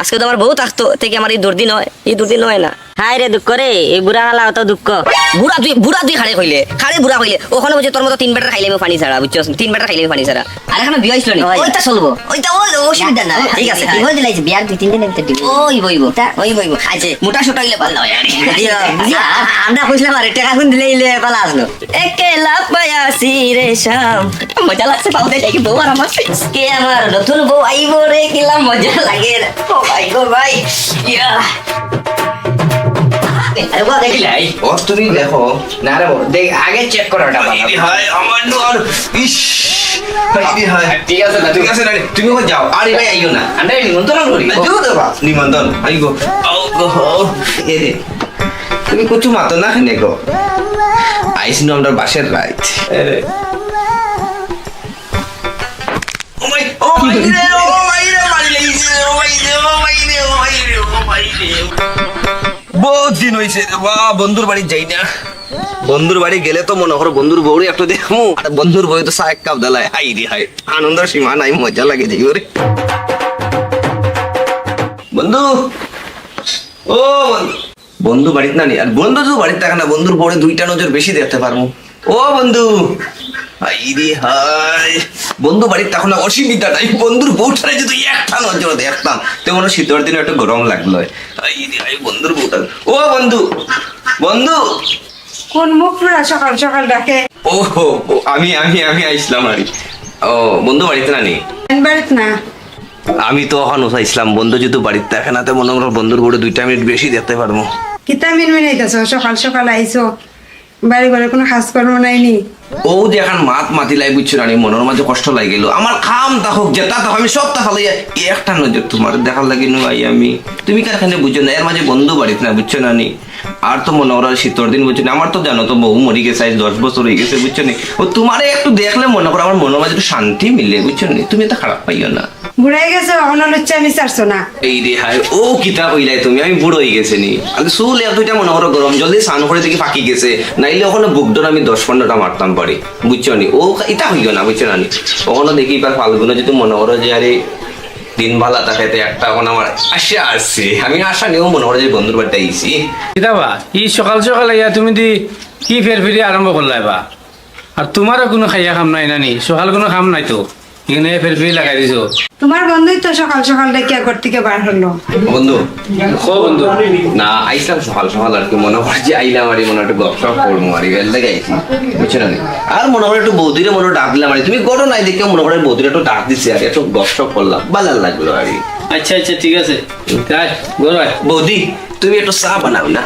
আজকে তো আমার বউ থাকতো থেকে আমার এই দুর্দিন হয়, এই দুর্দিন হয় না। হাই রে দুঃখ রে, এই বুড়া হালা অত দুঃখ। বুড়া তুই খাড়ে কইলে বুড়া কইলে ওখানে বলছে তোর মতো 3 বেটার খাইলে আমি পানি ছাড়া, বুঝছো? 3 বেটার খাইলে আমি পানি ছাড়া। আর এখন বিয়ে হইছিল না, ওইটা চলবো, ওইটা ওই অসুবিধা না, ঠিক আছে। কি হই দিলাইছে বিয়ার 2-3 দিন একটা দিব। ওই বইবো আচ্ছা মোটা সোটা হইলে ভালো হয়। আমরা কইছিলাম আরে টাকা কোন দিলে ইলে পালা আসলো। একেলা পায়াসি রে শাম, মজা লাগছে পাউতে যাই বউ আর আমার কে আমার নতুন বউ আইবো রে, কিলা মজা লাগে রে। ও ভাই গো ভাই ইয়া আরে বাবা দেখলে ও তুমি দেখো না রে দেখ আগে চেক করো এটা হাই আমার নর ইস ঠিক আছে না ঠিক আছে না তুমি কোথায় যাও আরে ভাই আইও না আমরা নিমন্ত্রণ করি যাও দেবা নিমন্ত্রণ আইগো ও গো এ রে তুমি কিছু মাতো না নে গো আইসিনো আমরা বাসের রাইট ও মাই রে মারি লাইছে ও মাই রে বহুত দিন হইছে বা বন্ধুর বাড়ি যাই না। বন্ধুর বাড়ি গেলে তো মনে করো বন্ধুর বউরে একটু দেখমু, আর বন্ধুর বউ তো চা এক কাপ দালায় হাই রে হাই আনন্দের সীমা নাই, মজা লাগে যাই ওরে। বন্ধু ও বন্ধু বাড়িতে না নি, আর বন্ধু তো বাড়িতে থাকে না, বন্ধুর বউরে 2টা নজর বেশি দেখতে পারবো। ও বন্ধু হাই রে হাই বন্ধু বাড়িতে তখন অসুবিধা নাই, বন্ধুর বউটারে যদি একটা নজর দেখতাম তো মনে হয় শীতের দিনে একটু গরম লাগলো। হাই রে হাই বন্ধুর বউটা। ও বন্ধু বন্ধু কোন মুখ পুরা সকাল সকাল ডাকে? ও আমি আমি আমি আইসলাম আরে। ও বন্ধু বাড়িতে না নি? বাড়িত না, আমি তো এখন ইসলাম বন্ধু যেহেতু বাড়িতে থাকে না তো মনে করো বন্ধুর বউরে 2টা মিনিট বেশি দেখতে পারবো। কিতা মিনমিনাইতেছ? সকাল সকাল আইছো, বাড়ি ঘরে কোনো কাজ কর্ম নাইনি? ও যে এখন মাতি লাই বুঝছো না মনের মাঝে কষ্ট লাগে গেল আমার খাম তাহক যেটা তো আমি সব তাহলে একটা নজর তোমার দেখার লাগে নো আই আমি তুমি কারখানে বুঝছো না এর মাঝে বন্ধু বাড়িতে না বুঝছো না নি। আর তো মনে ওরা শীতর দিন বুঝছো না, আমার তো জানো তো বউ মরি গেছে 10 বছর হয়ে গেছে বুঝছো নি। ও তোমারে একটু দেখলে মনে করো আমার মনের মাঝে একটু শান্তি মিলে বুঝছো নি, তুমি তো খারাপ পাইও না। বুড়াই গেছো এখন লুচ্চা আমি চারছো না। এই রে হাই ও কিতা কইলাই তুমি, আমি বুড়ো হয়ে গেছে নি। আগে চুল এতটা মনে করো গরম জলদি স্নান করে দেখি ফাঁকি গেছে, নাইলে ওখানে বুকডন আমি 10-15টা মারতাম পারি বুঝছো নি। ও এটা হইল না বুঝছো না নি, ওখানে দেখি এবার ফাল্গুনে যদি মনে করো যে আরে দিন ভালো তাকাইতে একটা এখন আমার আসে আসছে, আমি আশা নিয়েও মনে করো যে বন্ধুর বাড়িতে আইছি। কিতাবা ই সকাল সকাল ইয়া তুমি দি কি ফেরি আরম্ভ করলাই বা? আর তোমারও কোনো খাইয়া খাম নাই নানি, সকাল কোনো খাম নাই তো, এখানে ফেরি লাগাই দিছো। তোমার বন্ধুই তো সকাল সকাল ডেকে ঘর থেকে বার হলো। বন্ধু খো বন্ধু না আইসলাম সকাল সকাল আর কি মনে করে যে আইলাম আর মনে একটু গপসপ করবো আর এর লেগে আইছি বুঝছো না নি। আর মনে করে একটু বৌদিরে মনে ডাক দিলাম আর তুমি গরো নাই দেখে মনে করে বৌদিরে একটু ডাক দিছি আর একটু গপসপ করলাম, ভালো লাগলো আর আচ্ছা আচ্ছা ঠিক আছে তাই বলো বৌদি তুমি একটু চা বানাও না।